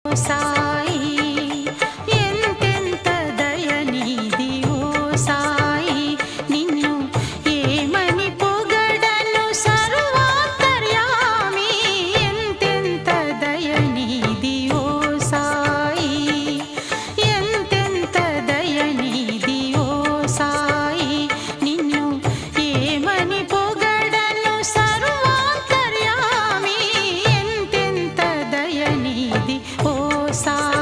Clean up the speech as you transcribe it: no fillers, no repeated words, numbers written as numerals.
సాయి ఎంతెంత దయనీది ఓ సాయి నిన్ను ఏమని పొగడను సర్వాంతర్యామి ఎంతెంత దయనీది ఓ సాయి ఎంతెంత దయనీది ఓ సాయి నిన్ను ఏమని పొగడను సర్వాంతర్యామి ఎంతెంత దయనీది ఓ సాయి